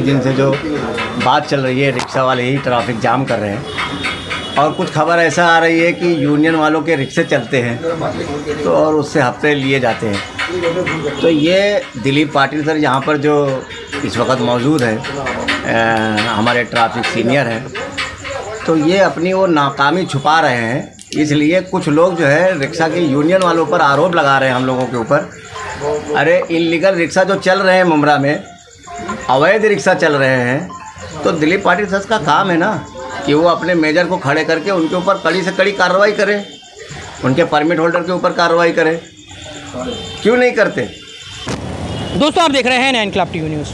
काफ़ी दिन से जो बात चल रही है, रिक्शा वाले ही ट्रैफिक जाम कर रहे हैं और कुछ खबर ऐसा आ रही है कि यूनियन वालों के रिक्शे चलते हैं तो और उससे हफ्ते लिए जाते हैं। तो ये दिलीप पाटिल सर यहाँ पर जो इस वक्त मौजूद है, हमारे ट्रैफिक सीनियर हैं, तो ये अपनी वो नाकामी छुपा रहे हैं। इसलिए कुछ लोग जो है रिक्शा के यूनियन वालों पर आरोप लगा रहे हैं हम लोगों के ऊपर। अरे इल्लीगल रिक्शा जो चल रहे हैं मुमरा में, अवैध रिक्शा चल रहे हैं, तो दिलीप पाटिल सर का काम है ना कि वो अपने मेजर को खड़े करके उनके ऊपर कड़ी से कड़ी कार्रवाई करें, उनके परमिट होल्डर के ऊपर कार्रवाई करें। क्यों नहीं करते? दोस्तों, आप देख रहे हैं 9 इंकलाब टीवी न्यूज़।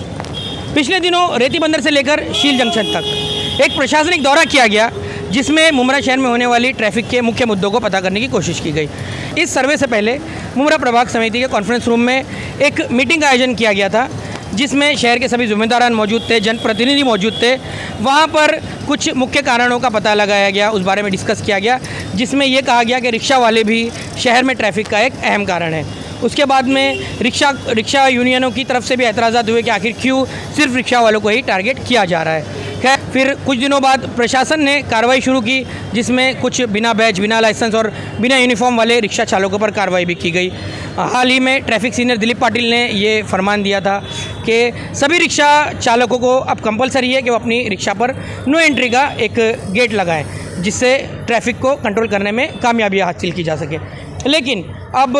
पिछले दिनों रेती बंदर से लेकर शील जंक्शन तक एक प्रशासनिक दौरा किया गया, जिसमें मुमरा शहर में होने वाली ट्रैफिक के मुख्य मुद्दों को पता करने की कोशिश की गई। इस सर्वे से पहले मुमरा प्रभाग समिति के कॉन्फ्रेंस रूम में एक मीटिंग का आयोजन किया गया था, जिसमें शहर के सभी जिम्मेदारान मौजूद थे, जनप्रतिनिधि मौजूद थे। वहाँ पर कुछ मुख्य कारणों का पता लगाया गया, उस बारे में डिस्कस किया गया, जिसमें ये कहा गया कि रिक्शा वाले भी शहर में ट्रैफिक का एक अहम कारण है। उसके बाद में रिक्शा यूनियनों की तरफ से भी एतराज़ात हुए कि आखिर क्यों सिर्फ रिक्शा वालों को ही टारगेट किया जा रहा है। खैर, फिर कुछ दिनों बाद प्रशासन ने कार्रवाई शुरू की, जिसमें कुछ बिना बैच, बिना लाइसेंस और बिना यूनिफॉर्म वाले रिक्शा चालकों पर कार्रवाई भी की गई। हाल ही में ट्रैफिक सीनियर दिलीप पाटिल ने ये फरमान दिया था कि सभी रिक्शा चालकों को अब कंपलसरी है कि वो अपनी रिक्शा पर नो एंट्री का एक गेट लगाएं, जिससे ट्रैफिक को कंट्रोल करने में कामयाबी हासिल की जा सके। लेकिन अब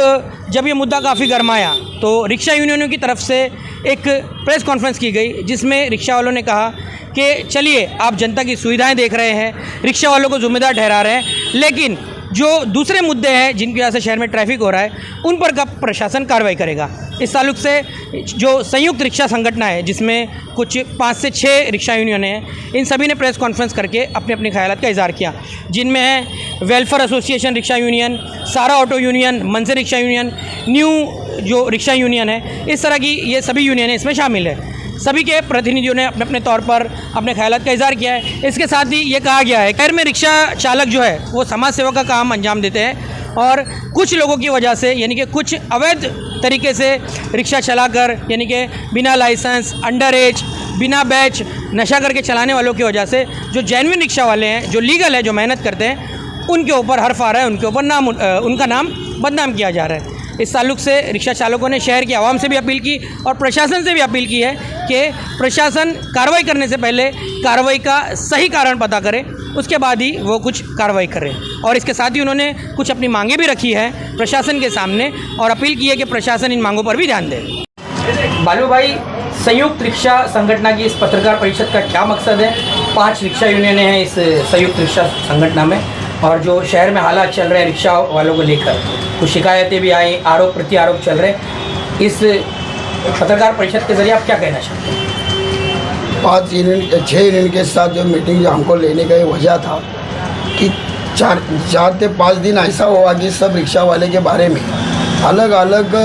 जब ये मुद्दा काफ़ी गरमाया तो रिक्शा यूनियनों की तरफ से एक प्रेस कॉन्फ्रेंस की गई, जिसमें रिक्शा वालों ने कहा कि चलिए, आप जनता की सुविधाएं देख रहे हैं, रिक्शा वालों को जिम्मेदार ठहरा रहे हैं, लेकिन जो दूसरे मुद्दे हैं जिनकी वजह से शहर में ट्रैफिक हो रहा है, उन पर कब प्रशासन कार्रवाई करेगा। इस ताल्लुक से जो संयुक्त रिक्शा संगठन है, जिसमें कुछ 5 से 6 रिक्शा यूनियन हैं, इन सभी ने प्रेस कॉन्फ्रेंस करके अपने अपने ख्यालात का इजहार किया, जिनमें है वेलफेयर एसोसिएशन रिक्शा यूनियन, सारा ऑटो यूनियन, मनसे रिक्शा यूनियन, न्यू जो रिक्शा यूनियन है, इस तरह की ये सभी यूनियन इसमें शामिल है। सभी के प्रतिनिधियों ने अपने अपने तौर पर अपने ख्यालात का इजहार किया है। इसके साथ ही ये कहा गया है शहर में रिक्शा चालक जो है वो समाज सेवा का काम अंजाम देते हैं और कुछ लोगों की वजह से, यानी कि कुछ अवैध तरीके से रिक्शा चलाकर, यानी कि बिना लाइसेंस, अंडर एज, बिना बैच, नशा करके चलाने वालों की वजह से जो जेन्युइन रिक्शा वाले हैं, जो लीगल है, जो मेहनत करते हैं, उनके ऊपर हर्फ आ रहा है, उनके ऊपर उनका नाम बदनाम किया जा रहा है। इस ताल्लुक से रिक्शा चालकों ने शहर की आवाम से भी अपील की और प्रशासन से भी अपील की है कि प्रशासन कार्रवाई करने से पहले कार्रवाई का सही कारण पता करे, उसके बाद ही वो कुछ कार्रवाई करे। और इसके साथ ही उन्होंने कुछ अपनी मांगें भी रखी है प्रशासन के सामने और अपील की है कि प्रशासन इन मांगों पर भी ध्यान दे। बालू भाई, संयुक्त रिक्शा संगठन की इस पत्रकार परिषद का क्या मकसद है? 5 रिक्शा यूनियनें हैं इस संयुक्त रिक्शा संगठन में, और जो शहर में हालात चल रहे हैं रिक्शा वालों को लेकर, कुछ शिकायतें भी आई, आरोप प्रत्यारोप चल रहे। इस पत्रकार परिषद के जरिए आप क्या कहना चाहते हैं? 6 यूनियन के साथ जो मीटिंग जो हमको लेने का वजह था कि 4 से 5 दिन ऐसा हुआ कि सब रिक्शा वाले के बारे में अलग अलग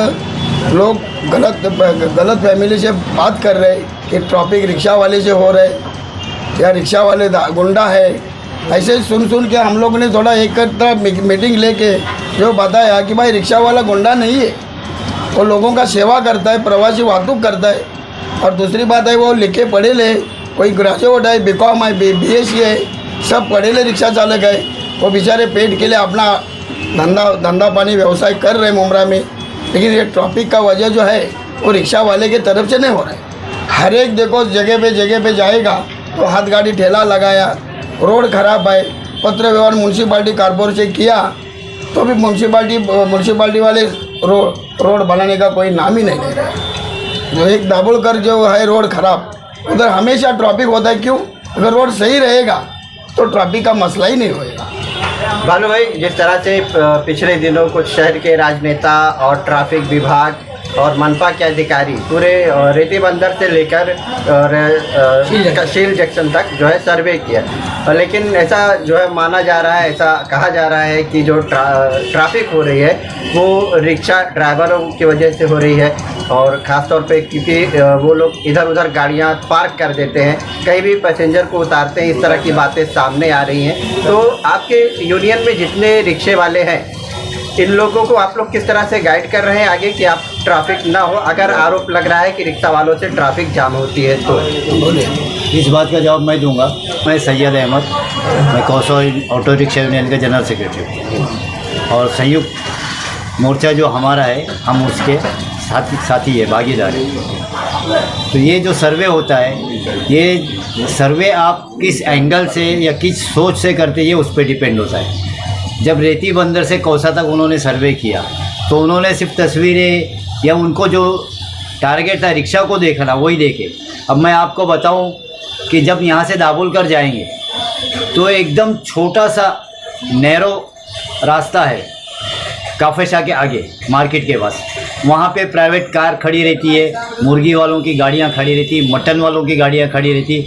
लोग गलत फैमिली से बात कर रहे कि ट्रैफिक रिक्शा वाले से हो रहे या रिक्शा वाले गुंडा है। ऐसे सुन के हम लोग ने थोड़ा एक तरह मीटिंग लेके जो बताया कि भाई रिक्शा वाला गुंडा नहीं है, वो लोगों का सेवा करता है, प्रवासी वाहतूक करता है। और दूसरी बात है, वो लिखे पढ़े ले, कोई ग्रेजुएट है, बीकॉम है, BSc है, सब पढ़े ले रिक्शा चालक है। वो बेचारे पेट के लिए अपना धंधा पानी व्यवसाय कर रहे हैं मुमरा में, लेकिन ये ट्रैफिक का वजह जो है वो रिक्शा वाले की तरफ से नहीं हो रहा है। हर एक देखो जगह पे जाएगा तो हाथ गाड़ी ठेला लगाया, रोड खराब है, पत्र व्यवहार म्यूनसिपाल्टी कॉर्पोरेशन किया तो भी म्यूनसिपाल्टी वाले रोड बनाने का कोई नाम ही नहीं ले रहा है। जो एक दाबोलकर जो है रोड खराब, उधर हमेशा ट्रैफिक होता है। क्यों? अगर रोड सही रहेगा तो ट्रैफिक का मसला ही नहीं होएगा। भानु भाई, जिस तरह से पिछले दिनों कुछ शहर के राजनेता और ट्रैफिक विभाग और मनपा के अधिकारी पूरे रेती बंदर से लेकर शील जंक्शन तक जो है सर्वे किया, लेकिन ऐसा जो है माना जा रहा है, ऐसा कहा जा रहा है कि जो ट्रैफिक हो रही है वो रिक्शा ड्राइवरों की वजह से हो रही है, और ख़ास तौर पे क्योंकि वो लोग इधर उधर गाड़ियां पार्क कर देते हैं, कहीं भी पैसेंजर को उतारते हैं, इस तरह की बातें सामने आ रही हैं। तो आपके यूनियन में जितने रिक्शे वाले हैं, इन लोगों को आप लोग किस तरह से गाइड कर रहे हैं आगे कि आप ट्रैफिक ना हो, अगर आरोप लग रहा है कि रिक्शा वालों से ट्रैफिक जाम होती है तो? इस बात का जवाब मैं दूंगा। मैं सैयद अहमद, मैं कौशो ऑटो रिक्शा यूनियन का जनरल सेक्रेटरी हूँ और संयुक्त मोर्चा जो हमारा है हम उसके साथी है, भागीदार है। तो ये जो सर्वे होता है, ये सर्वे आप किस एंगल से या किस सोच से करते ये उस पर डिपेंड होता है। जब रेती बंदर से कौसा तक उन्होंने सर्वे किया तो उन्होंने सिर्फ तस्वीरें या उनको जो टारगेट था रिक्शा को देखना वही देखे। अब मैं आपको बताऊं कि जब यहाँ से दाबोलकर जाएंगे तो एकदम छोटा सा नैरो रास्ता है काफेशा के आगे मार्केट के पास, वहाँ पे प्राइवेट कार खड़ी रहती है, मुर्गी वालों की गाड़ियाँ खड़ी रहती, मटन वालों की गाड़ियाँ खड़ी रहती,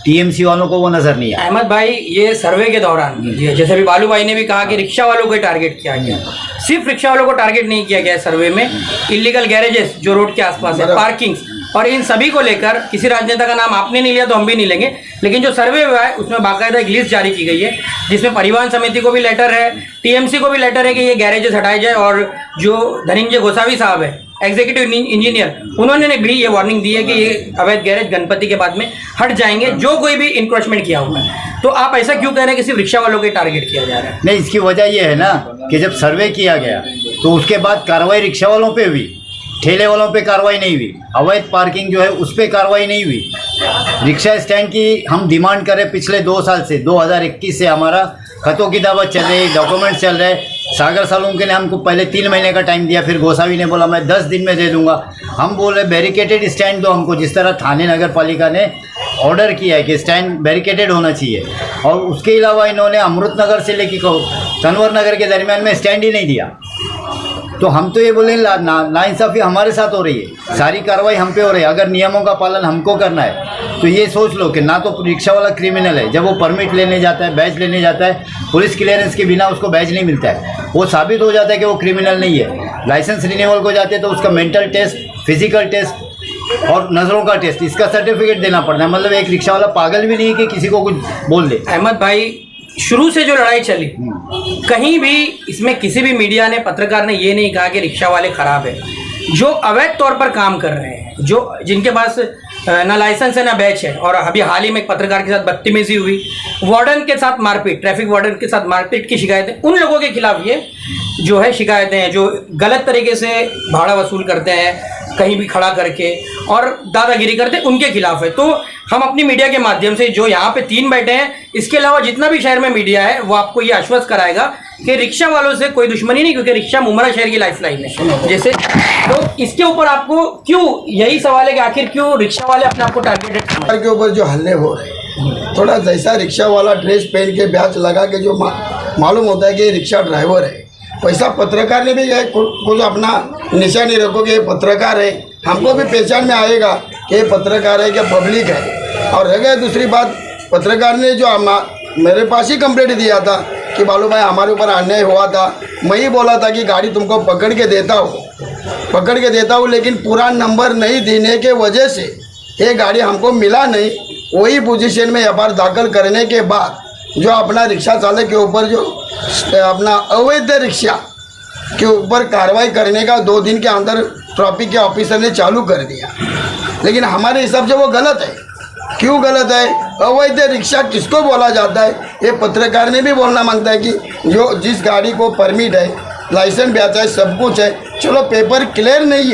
टीएमसी वालों को वो नज़र नहीं आया। अहमद भाई, ये सर्वे के दौरान जैसे अभी बालू भाई ने भी कहा कि रिक्शा वालों को टारगेट किया गया, सिर्फ रिक्शा वालों को टारगेट नहीं किया गया सर्वे में, इलीगल गैरेजेस जो रोड के आसपास है, पार्किंग्स और इन सभी को लेकर किसी राजनेता का नाम आपने नहीं लिया तो हम भी नहीं लेंगे, लेकिन जो सर्वे हुआ है उसमें बाकायदा एक लिस्ट जारी की गई है जिसमें परिवहन समिति को भी लेटर है, टीएमसी को भी लेटर है कि ये गैरेजेस हटाए जाए और जो धनंजय गोसावी साहब है एग्जीक्यूटिव इंजीनियर, उन्होंने भी ये वार्निंग दी है कि ये अवैध गैरेज गणपति के बाद में हट जाएंगे जो कोई भी इंक्रोचमेंट किया हुआ है। तो आप ऐसा क्यों कह रहे हैं कि सिर्फ रिक्शा वालों को टारगेट किया जा रहा है? नहीं, इसकी वजह यह है ना कि जब सर्वे किया गया तो उसके बाद कार्रवाई रिक्शा वालों पे हुई, ठेले वालों पे कार्रवाई नहीं हुई, अवैध पार्किंग जो है उस पर कार्रवाई नहीं हुई। रिक्शा स्टैंड की हम डिमांड करें पिछले 2 साल से, 2021 से हमारा खतों की दावत चल रही, डॉक्यूमेंट चल रहे। सागर सालूम के ने हमको पहले 3 महीने का टाइम दिया, फिर गोसावी ने बोला मैं 10 दिन में दे दूंगा। हम बोले बैरिकेटेड स्टैंड दो हमको, जिस तरह थाने नगर पालिका ने ऑर्डर किया है कि स्टैंड बैरिकेटेड होना चाहिए। और उसके अलावा इन्होंने अमृत नगर से लेकर तनवर नगर के दरमियान में स्टैंड ही नहीं दिया। तो हम तो ये बोले नाइंसाफ़ी हमारे साथ हो रही है, सारी कार्रवाई हम पे हो रही है। अगर नियमों का पालन हमको करना है तो ये सोच लो कि ना तो रिक्शा वाला क्रिमिनल है, जब वो परमिट लेने जाता है, बैच लेने जाता है, पुलिस क्लियरेंस के बिना उसको बैच नहीं मिलता है, वो साबित हो जाता है कि वो क्रिमिनल नहीं है। लाइसेंस रिन्यूअल को जाते हैं तो उसका मेंटल टेस्ट, फिजिकल टेस्ट और नज़रों का टेस्ट, इसका सर्टिफिकेट देना पड़ता है। मतलब एक रिक्शा वाला पागल भी नहीं है कि किसी को कुछ बोल दे। अहमद भाई, शुरू से जो लड़ाई चली, कहीं भी इसमें किसी भी मीडिया ने, पत्रकार ने ये नहीं कहा कि रिक्शा वाले खराब है। जो अवैध तौर पर काम कर रहे हैं, जो जिनके पास ना लाइसेंस है ना बैच है, और अभी हाल ही में एक पत्रकार के साथ बदतमीजी हुई, वार्डन के साथ मारपीट, ट्रैफिक वार्डन के साथ मारपीट की शिकायतें, उन लोगों के खिलाफ ये जो है शिकायतें हैं जो गलत तरीके से भाड़ा वसूल करते हैं कहीं भी खड़ा करके और दादागिरी करते हैं, उनके खिलाफ है। तो हम अपनी मीडिया के माध्यम से, जो यहाँ पे 3 बैठे हैं, इसके अलावा जितना भी शहर में मीडिया है वो आपको ये आश्वस्त कराएगा कि रिक्शा वालों से कोई दुश्मनी नहीं, क्योंकि रिक्शा मुमरा शहर की लाइफलाइन है जैसे। तो इसके ऊपर आपको क्यों, यही सवाल है कि आखिर क्यों रिक्शा वाले अपने आप को टारगेटेड के ऊपर जो हल्ले हो रहे हैं, थोड़ा जैसा रिक्शा वाला ड्रेस पहन के बैच लगा के जो मालूम होता है कि ये रिक्शा ड्राइवर है, वैसा पत्रकार ने भी कुछ अपना निशान नहीं रखो कि ये पत्रकार है, हमको भी पहचान में आएगा कि ये पत्रकार है, क्या पब्लिक है। और रह गए दूसरी बात, पत्रकार ने जो मेरे पास ही कंप्लेंट दिया था कि बालू भाई हमारे ऊपर अन्याय हुआ था, मैं ही बोला था कि गाड़ी तुमको पकड़ के देता हूँ, लेकिन पूरा नंबर नहीं देने के वजह से ये गाड़ी हमको मिला नहीं। वही पोजीशन में एफआईआर दाखिल करने के बाद जो अपना रिक्शा चालक के ऊपर जो अपना अवैध रिक्शा के ऊपर कार्रवाई करने का 2 दिन के अंदर ट्रैफिक के ऑफिसर ने चालू कर दिया। लेकिन हमारे हिसाब से वो गलत है। क्यों गलत है? अवैध रिक्शा किसको बोला जाता है? ये पत्रकार ने भी बोलना मांगता है कि जो जिस गाड़ी को परमिट है, लाइसेंस भी आता है, सब कुछ है, चलो पेपर क्लियर नहीं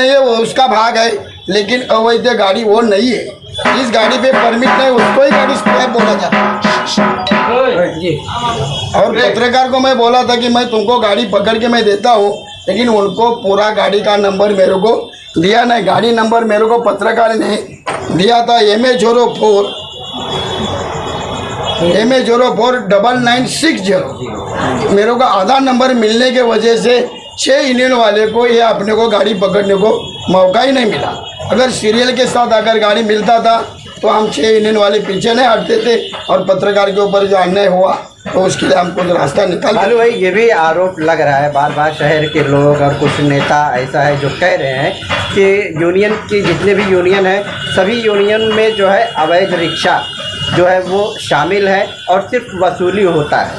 है वो उसका भाग है, लेकिन अवैध गाड़ी वो नहीं है। जिस गाड़ी पे परमिट नहीं उसको ही गाड़ी स्क्रैप बोला जाता है। और पत्रकार को मैं बोला था कि मैं तुमको गाड़ी पकड़ के मैं देता हूँ, लेकिन उनको पूरा गाड़ी का नंबर मेरे को दिया नहीं। गाड़ी नंबर मेरे को पत्रकार ने दिया था MA04 9960। मेरे को आधार नंबर मिलने के वजह से 6 यूनियन वाले को ये अपने को गाड़ी पकड़ने को मौका ही नहीं मिला। अगर सीरियल के साथ अगर गाड़ी मिलता था तो हम 6 यूनियन वाले पीछे नहीं हटते थे, और पत्रकार के ऊपर जो अन्याय हुआ तो उसके लिए हमको रास्ता निकाल। बालू भाई, ये भी आरोप लग रहा है बार बार शहर के लोग और कुछ नेता ऐसा है जो कह रहे हैं कि यूनियन की जितने भी यूनियन है, सभी यूनियन में जो है अवैध रिक्शा जो है वो शामिल है और सिर्फ वसूली होता है।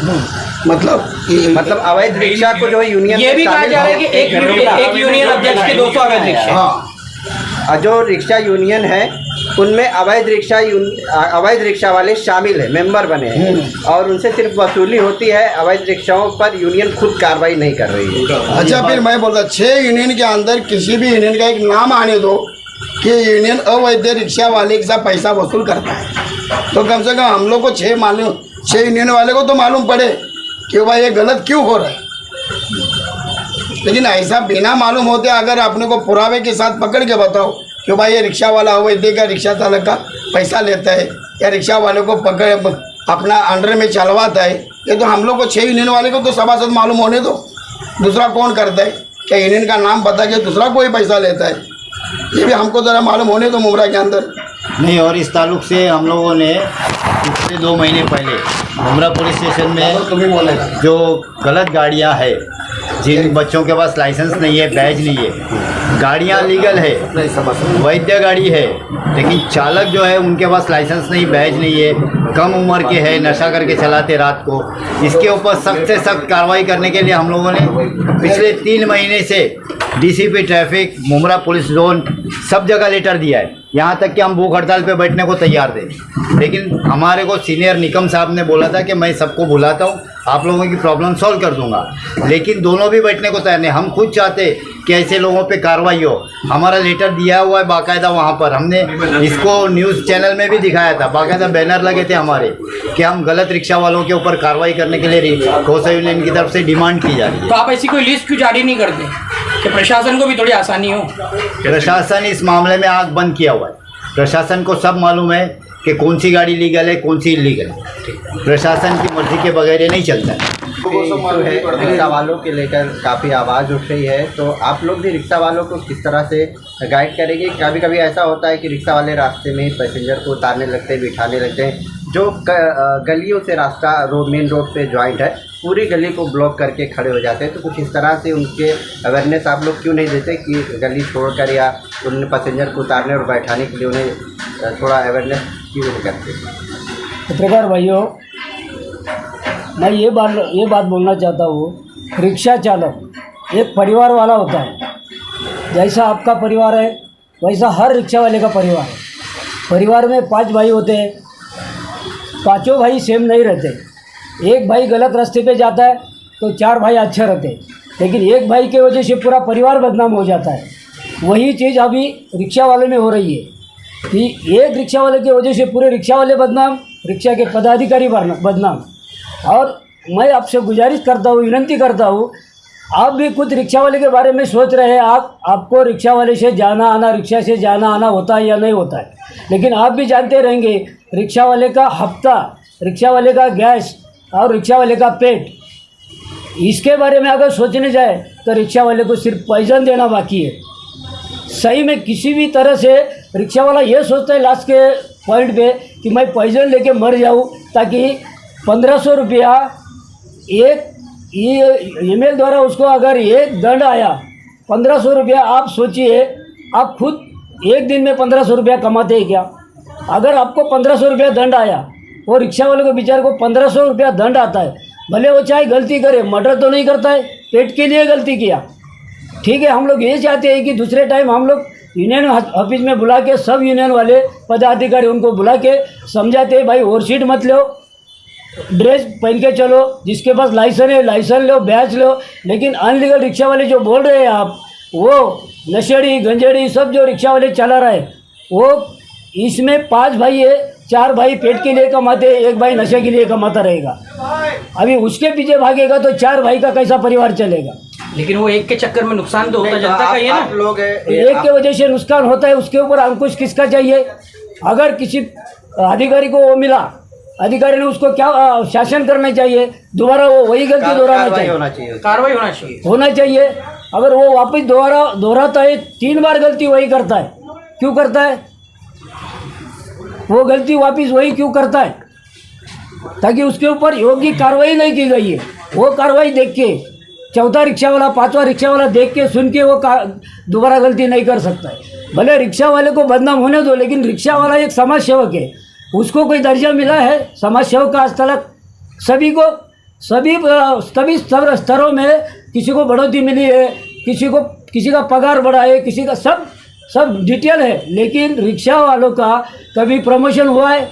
मतलब अवैध रिक्शा को जो है यूनियन ये में भी कहा शामिल जा रहा है हो- कि एक यूनियन अध्यक्ष के 200 अवैध रिक्शा। हाँ, और जो रिक्शा यूनियन है उनमें अवैध रिक्शा वाले शामिल है, मेंबर बने हैं और उनसे सिर्फ वसूली होती है। अवैध रिक्शाओं पर यूनियन खुद कार्रवाई नहीं कर रही है। अच्छा, फिर मैं बोलता 6 यूनियन के अंदर किसी भी यूनियन का एक नाम आने दो कि यूनियन अवैध रिक्शा वाले के साथ पैसा वसूल करता है, तो कम से कम हम लोग को 6 यूनियन वाले को तो मालूम पड़े कि भाई ये गलत क्यों हो रहा है। लेकिन ऐसा बिना मालूम होते अगर अपने को पुरावे के साथ पकड़ के बताओ कि भाई ये रिक्शा वाला अवैध का रिक्शा चालक का पैसा लेता है या रिक्शा वाले को पकड़ अपना अंडर में चलवाता है, ये तो हम लोग को 6 यूनियन वाले को तो सभासद मालूम होने दो। दूसरा कौन करता है? क्या यूनियन का नाम बता के दूसरा कोई पैसा लेता है? ये भी हमको ज़रा मालूम होने दो मुमरा के अंदर। नहीं, और इस ताल्लुक से हम लोगों ने पिछले 2 महीने पहले मुमरा पुलिस स्टेशन में तुम्हें बोलेगा जो गलत गाड़ियां है, जिन बच्चों के पास लाइसेंस नहीं है, बैज नहीं है, गाड़ियां लीगल है, वैध गाड़ी है, लेकिन चालक जो है उनके पास लाइसेंस नहीं, बैज नहीं है, कम उम्र के है, नशा करके चलाते रात को, इसके ऊपर सख्त से सख्त कार्रवाई करने के लिए हम लोगों ने पिछले 3 महीने से DCP traffic, Mumbra police zone सब जगह लेटर दिया है। यहाँ तक कि हम भूख हड़ताल पे बैठने को तैयार थे, लेकिन हमारे को सीनियर निकम साहब ने बोला था कि मैं सबको बुलाता हूँ, आप लोगों की प्रॉब्लम सॉल्व कर दूंगा, लेकिन दोनों भी बैठने को तैयार नहीं। हम खुद चाहते कि ऐसे लोगों पे कार्रवाई हो। हमारा लेटर दिया हुआ है बाकायदा, वहाँ पर हमने इसको न्यूज़ चैनल में भी दिखाया था, बाकायदा बैनर लगे थे हमारे कि हम गलत रिक्शा वालों के ऊपर कार्रवाई करने के लिए कोसा यूनियन की तरफ से डिमांड की जा रही है। तो आप ऐसी कोई लिस्ट क्यों जारी नहीं करते कि प्रशासन को भी थोड़ी आसानी हो? प्रशासन इस मामले में आंख बंद किया हुआ है। प्रशासन को सब मालूम है कि कौन सी गाड़ी लीगल है, कौन सी इलीगल है। प्रशासन की मर्जी के बगैर ये नहीं चलता है। जो है रिक्शा वालों के लेकर काफ़ी आवाज़ उठ रही है, तो आप लोग भी रिक्शा वालों को किस तरह से गाइड करेंगे? कभी कभी ऐसा होता है कि रिक्शा वाले रास्ते में पैसेंजर को उतारने लगते हैं, बिठाने लगते हैं, जो गलियों से रास्ता मेन रोड पे ज्वाइंट है, पूरी गली को ब्लॉक करके खड़े हो जाते हैं। तो कुछ इस तरह से उनके अवेयरनेस आप लोग क्यों नहीं देते कि गली छोड़कर या उन पैसेंजर को उतारने और बैठाने के लिए उन्हें थोड़ा अवेयरनेस क्यों नहीं करते? पत्रकार भाइयों, मैं ये बात बोलना चाहता हूँ, रिक्शा चालक एक परिवार वाला होता है। जैसा आपका परिवार है वैसा हर रिक्शा वाले का परिवार है। परिवार में 5 भाई होते हैं, 5 भाई सेम नहीं रहते। एक भाई गलत रास्ते पे जाता है तो 4 भाई अच्छे रहते हैं, लेकिन एक भाई की वजह से पूरा परिवार बदनाम हो जाता है। वही चीज़ अभी रिक्शा वाले में हो रही है कि एक रिक्शा वाले की वजह से पूरे रिक्शा वाले बदनाम, रिक्शा के पदाधिकारी बदनाम। और मैं आपसे गुजारिश करता हूँ, विनती करता हूँ, आप भी कुछ रिक्शा वाले के बारे में सोच रहे हैं। आपको रिक्शा वाले से जाना आना, रिक्शा से जाना आना होता है या नहीं होता है, लेकिन आप भी जानते रहेंगे रिक्शा वाले का हफ्ता, रिक्शा वाले का गैस और रिक्शा वाले का पेट, इसके बारे में अगर सोचने जाए तो रिक्शा वाले को सिर्फ पैसा देना बाकी है। सही में किसी भी तरह से रिक्शा वाला ये सोचता है लास्ट के पॉइंट पे कि मैं पैसा लेके मर जाऊँ, ताकि 1500 रुपया एक ईमेल द्वारा उसको अगर एक दंड आया 1500 रुपया, आप सोचिए आप खुद एक दिन में 1500 रुपया कमाते हैं क्या? अगर आपको 1500 रुपया दंड आया, वो रिक्शा वाले को बेचारे को 1500 रुपया दंड आता है, भले वो चाहे गलती करे, मर्डर तो नहीं करता है, पेट के लिए गलती किया, ठीक है। हम लोग ये चाहते हैं कि दूसरे टाइम हम लोग यूनियन ऑफिस में बुला के सब यूनियन वाले पदाधिकारी उनको बुला के समझाते हैं, भाई ओवरसीट मत लो, ड्रेस पहन के चलो, जिसके पास लाइसेंस है लाइसेंस लो, बैच लो। लेकिन अनलीगल रिक्शा वाले जो बोल रहे हैं आप, वो नशेड़ी गंजेड़ी सब जो रिक्शा वाले चला रहे हैं, वो इसमें 5 भाई है, 4 भाई पेट के लिए कमाते, 1 भाई नशे के लिए कमाता रहेगा। अभी उसके पीछे भागेगा तो 4 भाई का कैसा परिवार चलेगा? लेकिन वो एक के चक्कर में नुकसान तो होता जनता का ही है ना। लोग एक के वजह से नुकसान होता है, उसके ऊपर अंकुश किसका चाहिए? अगर किसी अधिकारी को वो मिला, अधिकारी ने उसको क्या शासन करना चाहिए, दोबारा वो वही गलती दोहराना चाहिए, कार्रवाई होना चाहिए। अगर वो वापस दोहराता है, 3 बार गलती वही करता है, क्यों करता है वो गलती वापस वही क्यों करता है? ताकि उसके ऊपर योग्य कार्रवाई नहीं की गई है। वो कार्रवाई देख के 4था रिक्शा वाला, 5वां रिक्शा वाला देख के सुन के वो दोबारा गलती नहीं कर सकता है। भले रिक्शा वाले को बदनाम होने दो, लेकिन रिक्शा वाला एक समाज सेवक है। उसको कोई दर्जा मिला है समाज सेवक का आज तक? सभी को सभी स्तरों में किसी को बढ़ोतरी मिली है, किसी का पगार बढ़ा है, किसी का सब डिटेल है, लेकिन रिक्शा वालों का कभी प्रमोशन हुआ है?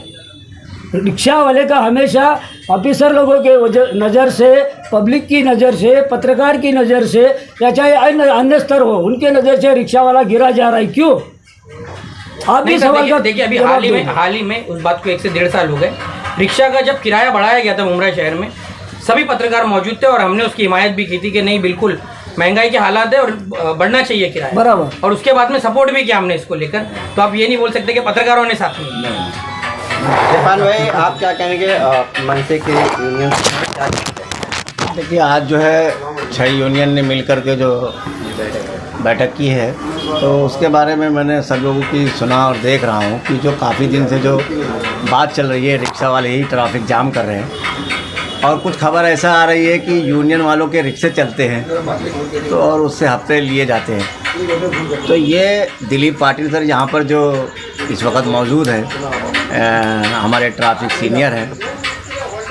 रिक्शा वाले का हमेशा ऑफिसर लोगों के नज़र से, पब्लिक की नज़र से, पत्रकार की नज़र से, या चाहे अन्य स्तर हो, उनके नज़र से रिक्शा वाला गिरा जा रहा है। क्यों? आप भी सवाल का देखिए अभी हाल ही में उस बात को 1 से 1.5 साल हो गए। रिक्शा का जब किराया बढ़ाया गया था मुमरा शहर में, सभी पत्रकार मौजूद थे और हमने उसकी हिमायत भी की थी कि नहीं, बिल्कुल महंगाई के हालात है और बढ़ना चाहिए किराया, बराबर। और उसके बाद में सपोर्ट भी किया हमने इसको लेकर। तो आप ये नहीं बोल सकते कि पत्रकारों ने साथ में। इरफान भाई, आप क्या कहेंगे मनसे के यूनियन क्या कहते हैं? देखिए, आज जो है 6 यूनियन ने मिलकर के जो बैठक की है, तो उसके बारे में मैंने सब लोगों की सुना और देख रहा हूँ कि जो काफ़ी दिन से जो बात चल रही है, रिक्शा वाले ही ट्रैफिक जाम कर रहे हैं, और कुछ खबर ऐसा आ रही है कि यूनियन वालों के रिक्शे चलते हैं तो और उससे हफ्ते लिए जाते हैं। तो ये दिलीप पाटिल सर यहाँ पर जो इस वक्त मौजूद है, हमारे ट्रैफिक सीनियर हैं,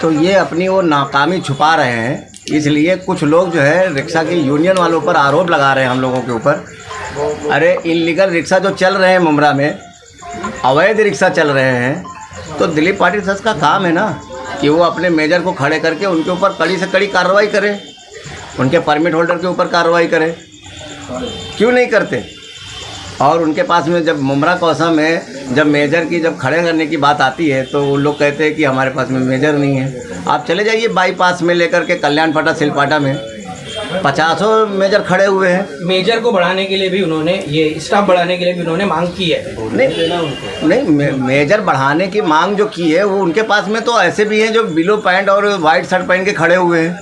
तो ये अपनी वो नाकामी छुपा रहे हैं। इसलिए कुछ लोग जो है रिक्शा की यूनियन वालों पर आरोप लगा रहे हैं हम लोगों के ऊपर। अरे इल्लीगल रिक्शा जो चल रहे हैं मुमरा में, अवैध रिक्शा चल रहे हैं, तो दिलीप पाटिल सर का काम है ना कि वो अपने मेजर को खड़े करके उनके ऊपर कड़ी से कड़ी कार्रवाई करे, उनके परमिट होल्डर के ऊपर कार्रवाई करे। क्यों नहीं करते? और उनके पास में जब मुमरा कौसा में जब मेजर की जब खड़े करने की बात आती है तो वो लोग कहते हैं कि हमारे पास में मेजर नहीं है। आप चले जाइए बाईपास में लेकर के कल्याण फाटा सिलपाटा में 50 मेजर खड़े हुए हैं। मेजर को बढ़ाने के लिए भी उन्होंने, ये स्टाफ बढ़ाने के लिए भी उन्होंने मांग की है। नहीं, मेजर बढ़ाने की मांग जो की है वो उनके पास में तो ऐसे भी हैं जो बिलो पैंट और वाइट शर्ट पहन के खड़े हुए हैं,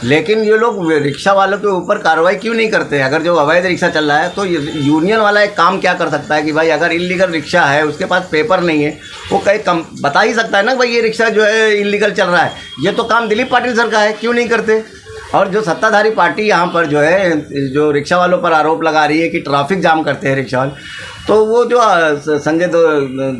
लेकिन ये लोग रिक्शा वालों के ऊपर कार्रवाई क्यों नहीं करते? अगर जो अवैध रिक्शा चल रहा है तो यूनियन वाला एक काम क्या कर सकता है कि भाई अगर इल्लीगल रिक्शा है, उसके पास पेपर नहीं है, वो कहीं कम बता ही सकता है ना भाई ये रिक्शा जो है इल्लीगल चल रहा है। ये तो काम दिलीप पाटिल सर का है, क्यों नहीं करते? और जो सत्ताधारी पार्टी यहाँ पर जो है जो रिक्शा वालों पर आरोप लगा रही है कि ट्रैफिक जाम करते हैं रिक्शा वाले, तो वो जो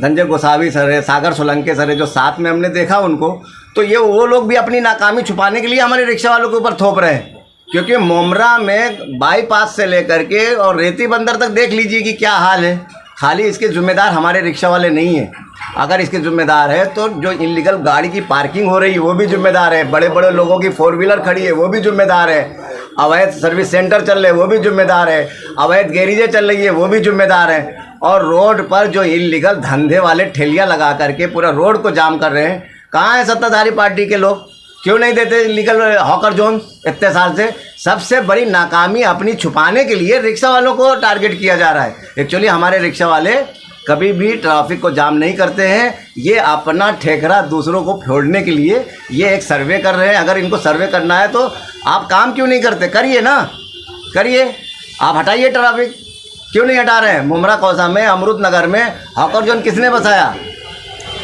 धनंजय गोसावी सर है, सागर सोलंके सर है, जो साथ में हमने देखा उनको, तो ये वो लोग भी अपनी नाकामी छुपाने के लिए हमारे रिक्शा वालों के ऊपर थोप रहे हैं। क्योंकि मुमरा में बाईपास से लेकर के और रेती बंदर तक देख लीजिए कि क्या हाल है। खाली इसके ज़िम्मेदार हमारे रिक्शा वाले नहीं हैं। अगर इसके ज़िम्मेदार है तो जो इल्लीगल गाड़ी की पार्किंग हो रही है वो भी ज़िम्मेदार है, बड़े बड़े लोगों की 4 व्हीलर खड़ी है वो भी ज़िम्मेदार है, अवैध सर्विस सेंटर चल रहे हैं वो भी ज़िम्मेदार है, अवैध गैरेजें चल रही है वो भी ज़िम्मेदार है, और रोड पर जो इल्लीगल धंधे वाले ठेलियाँ लगा करके पूरा रोड को जाम कर रहे हैं। कहाँ है सत्ताधारी पार्टी के लोग? क्यों नहीं देते लीगल हॉकर जोन इतने साल से? सबसे बड़ी नाकामी अपनी छुपाने के लिए रिक्शा वालों को टारगेट किया जा रहा है। एक्चुअली हमारे रिक्शा वाले कभी भी ट्रैफिक को जाम नहीं करते हैं, ये अपना ठेकरा दूसरों को फोड़ने के लिए ये एक सर्वे कर रहे हैं। अगर इनको सर्वे करना है तो आप काम क्यों नहीं करते? करिए ना, करिए, आप हटाइए ट्रैफिक। क्यों नहीं हटा रहे हैं? मुमरा कौसा में, अमृत नगर में हॉकर जोन किसने बसाया?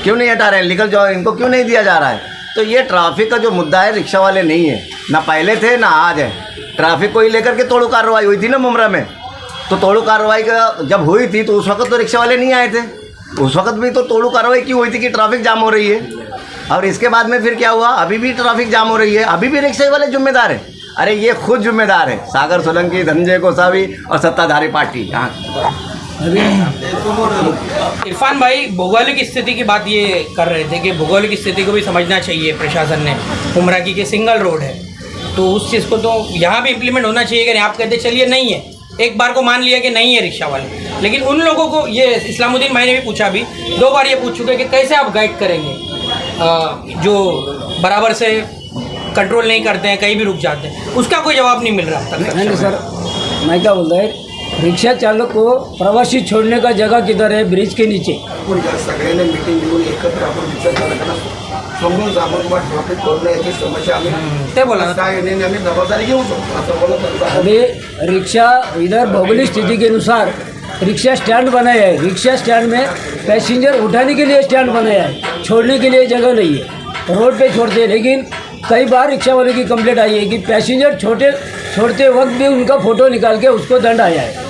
क्यों नहीं हटा रहे हैं? लीगल जोन इनको क्यों नहीं दिया जा रहा है? तो ये ट्रैफिक का जो मुद्दा है रिक्शा वाले नहीं है, ना पहले थे ना आज है। ट्रैफिक को ही लेकर के तोड़ू कार्रवाई हुई थी ना मुमरा में, तो तोड़ू कार्रवाई का जब हुई थी तो उस वक्त तो रिक्शा वाले नहीं आए थे, उस वक्त भी तो तोड़ू कार्रवाई क्यों हुई थी कि ट्रैफिक जाम हो रही है। और इसके बाद में फिर क्या हुआ? अभी भी ट्रैफिक जाम हो रही है, अभी भी रिक्शा वाले जिम्मेदार हैं। अरे ये खुद जिम्मेदार है, सागर सोलंकी, धनंजय गोसावी और सत्ताधारी पार्टी। इरफान भाई, भौगोलिक स्थिति की बात ये कर रहे थे कि भौगोलिक स्थिति को भी समझना चाहिए प्रशासन ने। उमरा की सिंगल रोड है तो उस चीज़ को तो यहाँ भी इम्प्लीमेंट होना चाहिए। कि आप कहते चलिए नहीं है, एक बार को मान लिया कि नहीं है रिक्शा वाले, लेकिन उन लोगों को, ये इस्लामुद्दीन भाई ने भी पूछा, भी 2 बार ये पूछ चुके कि कैसे आप गाइड करेंगे जो बराबर से कंट्रोल नहीं करते हैं, कहीं भी रुक जाते हैं। उसका कोई जवाब नहीं मिल रहा तक। नहीं सर, मैं क्या बोल रहा है, रिक्शा चालक को प्रवासी छोड़ने का जगह किधर है? ब्रिज के नीचे। सगळ्यांनी मीटिंग घेऊन एकत्र आपण रिक्षा चालकांना समजून सांगून किंवा ट्रॅफिक कोरण्याची समस्या आम्ही ते बोला ना, आम्ही जबाबदारी घेऊ शकतो असं बोलत होता। अभी रिक्शा इधर भौगोलिक स्थिति के अनुसार रिक्शा स्टैंड बनाया है। रिक्शा स्टैंड में पैसेंजर उठाने के लिए स्टैंड बनाया है, छोड़ने के लिए जगह नहीं है, रोड पे छोड़ते हैं। लेकिन कई बार रिक्शा वाले की कंप्लेंट आई है कि पैसेंजर छोड़ते वक्त भी उनका फ़ोटो निकाल के उसको दंड आया है।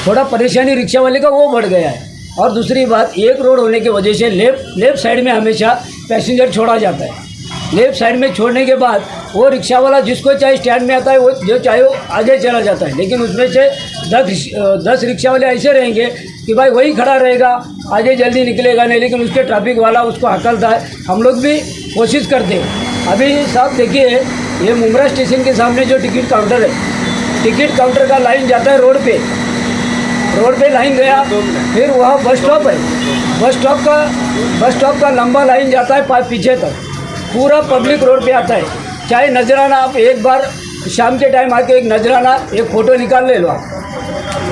थोड़ा परेशानी रिक्शा वाले का वो बढ़ गया है। और दूसरी बात, एक रोड होने की वजह से लेफ्ट साइड में हमेशा पैसेंजर छोड़ा जाता है। लेफ्ट साइड में छोड़ने के बाद वो रिक्शा वाला जिसको चाहे स्टैंड में आता है, वो जो चाहे वो आगे चला जाता है। लेकिन उसमें से 10 रिक्शा वाले ऐसे रहेंगे कि भाई वही खड़ा रहेगा, आगे जल्दी निकलेगा नहीं, लेकिन उसके ट्रैफिक वाला उसको हकलता है। हम लोग भी कोशिश करते हैं। अभी साहब देखिए, ये मुमरा स्टेशन के सामने जो टिकट काउंटर है, टिकट काउंटर का लाइन जाता है रोड पे लाइन गया, फिर वहाँ बस स्टॉप है, बस स्टॉप का लंबा लाइन जाता है पीछे तक, पूरा पब्लिक रोड पे आता है। चाहे नजराना, आप एक बार शाम के टाइम आके एक नजराना, एक फ़ोटो निकाल ले लो आप,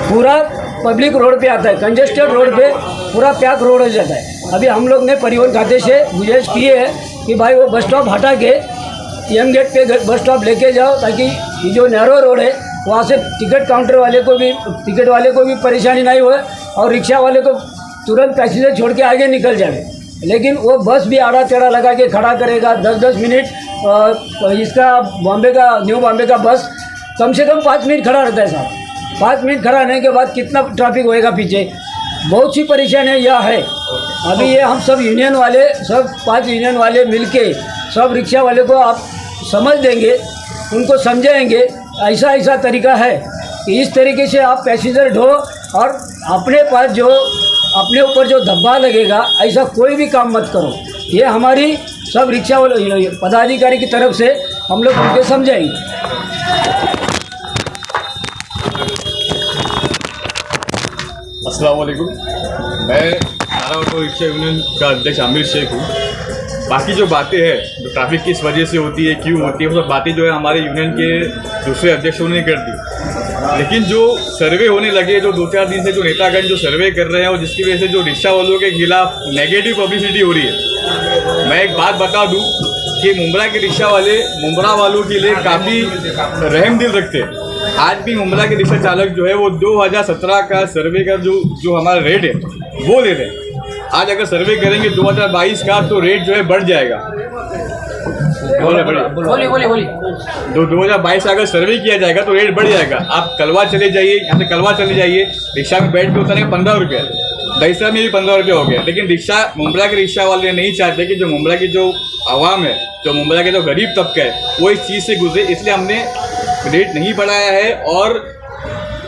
पूरा पब्लिक रोड पे आता है। कंजेस्टेड रोड पे पूरा पैक रोड हो जाता है। अभी हम लोग ने परिवहन खाते से गुजारिश की है कि भाई वो बस स्टॉप हटा के एम गेट पे बस स्टॉप लेके जाओ, ताकि ये जो नैरो रोड है वहाँ से टिकट वाले को भी परेशानी नहीं हो, और रिक्शा वाले को तुरंत पैसेंजर छोड़ के आगे निकल जाए। लेकिन वो बस भी आड़ा टेढ़ा लगा के खड़ा करेगा 10-10 मिनट। इसका न्यू बॉम्बे का बस कम से कम 5 मिनट खड़ा रहता है साहब। 5 मिनट खड़ा रहने के बाद कितना ट्रैफिक होएगा पीछे, बहुत सी परेशानी यह है। अभी ये हम सब यूनियन वाले, सब 5 यूनियन वाले मिलके सब रिक्शा वाले को आप समझ देंगे, उनको समझाएंगे ऐसा तरीका है कि इस तरीके से आप पैसेंजर ढो, और अपने ऊपर जो धब्बा लगेगा ऐसा कोई भी काम मत करो। ये हमारी सब रिक्शा वाले पदाधिकारी की तरफ से हम लोग उनको समझाएंगे। अस्सलाम वालेकुम, मैं नारा ऑटो रिक्शा यूनियन का अध्यक्ष आमिर शेख हूँ। बाकी जो बातें हैं, जो ट्रैफिक किस वजह से होती है, क्यों होती है, वो सब बातें जो है हमारे यूनियन के दूसरे अध्यक्षों ने कर दी। लेकिन जो सर्वे होने लगे, जो 2-4 दिन से जो नेतागण जो सर्वे कर रहे हैं, और जिसकी वजह से जो रिक्शा वालों के खिलाफ नेगेटिव पब्लिसिटी हो रही है, मैं एक बात बता दूँ कि मुंब्रा के रिक्शा वाले मुंब्रा वालों के लिए काफ़ी रहम दिल रखते हैं। आज भी मुंब्रा के रिक्शा चालक जो है वो 2017 का सर्वे का जो हमारा रेट है वो ले रहे हैं। आज अगर सर्वे करेंगे 2022 का तो रेट जो है बढ़ जाएगा। बोलिए। 2022 अगर सर्वे किया जाएगा तो रेट बढ़ जाएगा। आप कलवा चले जाइए, यहाँ से कलवा चले जाइए, रिक्शा में बैठ के उतरने 15 रुपये, दहीसरा में भी 15 रुपये हो गया। लेकिन मुंब्रा के रिक्शा वाले नहीं चाहते कि जो मुंब्रा की जो आवाम है, जो मुंब्रा के जो गरीब तबका है, वो इस चीज़ से गुजरे, इसलिए हमने रेट नहीं बढ़ाया है। और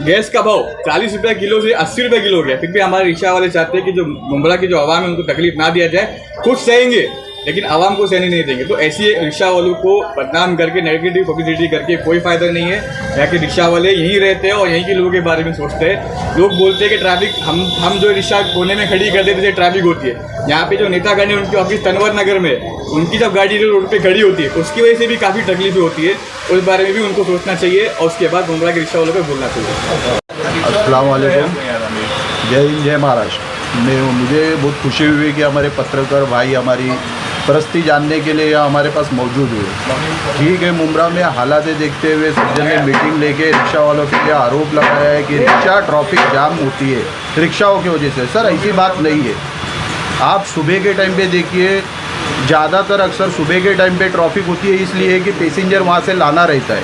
गैस का भाव 40 रुपये किलो से 80 रुपये किलो हो गया। फिर भी हमारे रिक्शा वाले चाहते हैं कि जो मुंब्रा की जो आवाम है उनको तकलीफ ना दिया जाए। खुद सहेंगे लेकिन आवाम को सहने नहीं देंगे। तो ऐसी रिक्शा वालों को बदनाम करके, नेगेटिव पब्लिसिटी करके कोई फ़ायदा नहीं है। यहाँ के रिक्शा वाले यहीं रहते हैं और यहीं के लोगों के बारे में सोचते हैं। लोग बोलते हैं कि ट्रैफिक हम जो रिक्शा कोने में खड़ी कर देते जैसे ट्रैफिक होती है। यहाँ पे जो नेतागण है उनकी ऑफिस तनवर नगर में, उनकी जब गाड़ी रोड पे खड़ी होती है उसकी वजह से भी काफ़ी तकलीफें होती है। उस बारे में भी उनको सोचना चाहिए और उसके बाद मुंब्रा के रिक्शा वालों को बोलना चाहिए। अस्सलाम वालेकुम, जय हिंद, जय महाराष्ट्र। मुझे बहुत खुशी हुई कि हमारे पत्रकार भाई हमारी परिस्थिति जानने के लिए यहाँ हमारे पास मौजूद हुए। ठीक है, मुंब्रा में हालात देखते हुए सज्जन ने मीटिंग लेके रिक्शा वालों के लिए आरोप लगाया है कि रिक्शा ट्रैफिक जाम होती है रिक्शाओं की वजह से। सर, ऐसी बात नहीं है। आप सुबह के टाइम पे देखिए, ज़्यादातर अक्सर सुबह के टाइम पे ट्रैफिक होती है, इसलिए कि पैसेंजर वहाँ से लाना रहता है,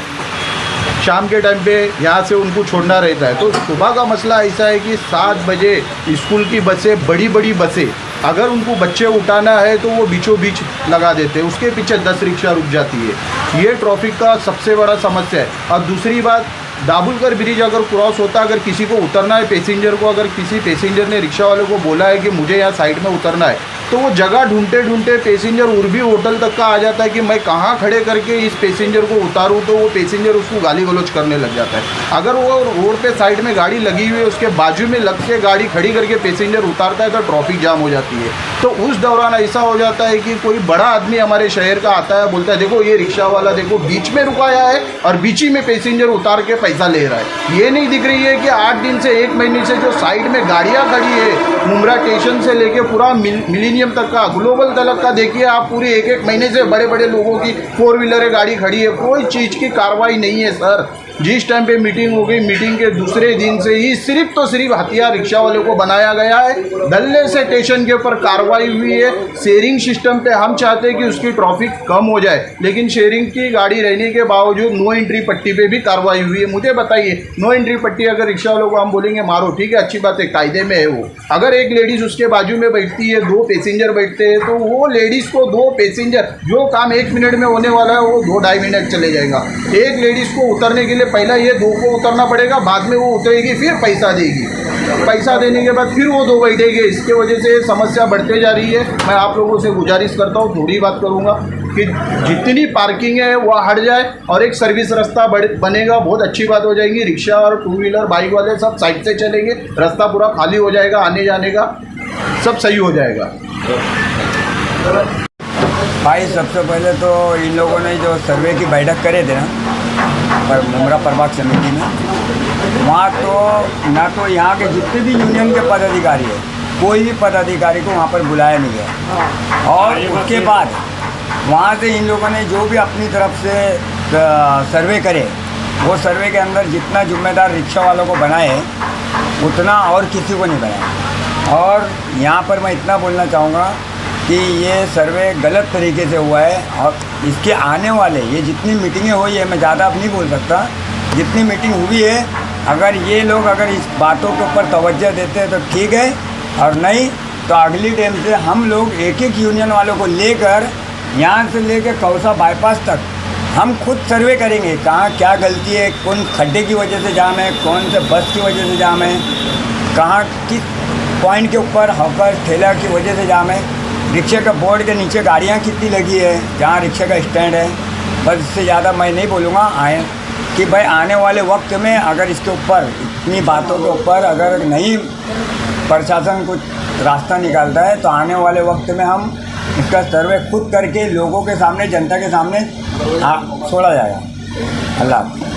शाम के टाइम पे यहाँ से उनको छोड़ना रहता है। तो सुबह का मसला ऐसा है कि 7 बजे स्कूल की बसें, बड़ी बड़ी बसें, अगर उनको बच्चे उठाना है तो वो बीचों बीच लगा देते हैं, उसके पीछे 10 रिक्शा रुक जाती है। ये ट्रैफिक का सबसे बड़ा समस्या है। और दूसरी बात, दाबुलकर ब्रिज अगर क्रॉस होता, अगर किसी को उतरना है पैसेंजर को, अगर किसी पैसेंजर ने रिक्शा वाले को बोला है कि मुझे यहाँ साइड में उतरना है, तो वो जगह ढूंढते ढूंढते पैसेंजर उर्बी होटल तक का आ जाता है कि मैं कहाँ खड़े करके इस पैसेंजर को उतारूँ, तो वो पैसेंजर उसको गाली गलौज करने लग जाता है। अगर वो रोड पे साइड में गाड़ी लगी हुई है, उसके बाजू में लग के गाड़ी खड़ी करके पैसेंजर उतारता है तो ट्रैफिक जाम हो जाती है। तो उस दौरान ऐसा हो जाता है कि कोई बड़ा आदमी हमारे शहर का आता है, बोलता है देखो ये रिक्शा वाला देखो बीच में रुकाया है और बीच ही में पैसेंजर उतार के पैसा ले रहा है। ये नहीं दिख रही है कि 8 दिन से 1 महीने से जो साइड में गाड़ियाँ खड़ी है, मुंब्रा स्टेशन से लेके पूरा मिलीनियम तक का, ग्लोबल तक का, देखिए आप पूरे 1-1 महीने से बड़े बड़े लोगों की 4 व्हीलर गाड़ी खड़ी है, कोई चीज़ की कार्रवाई नहीं है सर। जिस टाइम पे मीटिंग हो गई, मीटिंग के दूसरे दिन से ही सिर्फ तो सिर्फ हथियार रिक्शा वालों को बनाया गया है। धल्ले से स्टेशन के ऊपर कार्रवाई हुई है। शेयरिंग सिस्टम पे हम चाहते हैं कि उसकी ट्रैफिक कम हो जाए, लेकिन शेयरिंग की गाड़ी रहने के बावजूद नो एंट्री पट्टी पे भी कार्रवाई हुई है। मुझे बताइए, नो एंट्री पट्टी अगर रिक्शा वालों को हम बोलेंगे मारो, ठीक है, अच्छी बात है, कायदे में है वो। अगर एक लेडीज़ उसके बाजू में बैठती है, 2 पैसेंजर बैठते हैं, तो वो लेडीज़ को 2 पैसेंजर, जो काम 1 मिनट में होने वाला है वो 2-2.5 मिनट चले जाएगा। एक लेडीज़ को उतरने के लिए पहला ये 2 को उतरना पड़ेगा, बाद में वो उतरेगी, फिर पैसा देगी, पैसा देने के बाद फिर वो 2 बैठेंगे। इसके वजह से समस्या बढ़ते जा रही है। मैं आप लोगों से गुजारिश करता हूँ, थोड़ी बात करूँगा कि जितनी पार्किंग है वह हट जाए और एक सर्विस रास्ता बनेगा, बहुत अच्छी बात हो जाएगी। रिक्शा और 2 व्हीलर बाइक वाले सब साइड से चलेंगे, रास्ता पूरा खाली हो जाएगा, आने जाने का सब सही हो जाएगा। भाई सबसे पहले तो इन लोगों ने जो सर्वे की बैठक करे थे ना पर मुमरा प्रभाग समिति में, वहाँ तो ना तो यहाँ के जितने भी यूनियन के पदाधिकारी है, कोई भी पदाधिकारी को वहाँ पर बुलाया नहीं गया। और उसके बाद वहाँ से इन लोगों ने जो भी अपनी तरफ से सर्वे करे, वो सर्वे के अंदर जितना जिम्मेदार रिक्शा वालों को बनाए उतना और किसी को नहीं बनाया। और यहाँ पर मैं इतना बोलना चाहूँगा कि ये सर्वे गलत तरीके से हुआ है और इसके आने वाले ये जितनी मीटिंगें हुई है, मैं ज़्यादा अब नहीं बोल सकता, जितनी मीटिंग हुई है, अगर ये लोग अगर इस बातों के ऊपर तवज्जो देते हैं तो ठीक है, और नहीं तो अगली टाइम से हम लोग एक एक यूनियन वालों को लेकर यहाँ से लेकर कौसा बाईपास तक हम खुद सर्वे करेंगे, कहाँ क्या गलती है, कौन खड्डे की वजह से जाम है, कौन से बस की वजह से जाम है, कहाँ किस पॉइंट के ऊपर हॉकर ठेला की वजह से जाम है, रिक्शे का बोर्ड के नीचे गाड़ियाँ कितनी लगी है, जहाँ रिक्शे का स्टैंड है। बस इससे ज़्यादा मैं नहीं बोलूँगा आए कि भाई आने वाले वक्त में अगर इसके ऊपर इतनी बातों के ऊपर अगर नहीं प्रशासन कुछ रास्ता निकालता है तो आने वाले वक्त में हम इसका सर्वे खुद करके लोगों के सामने, जनता के सामने छोड़ा जाएगा। अल्लाह।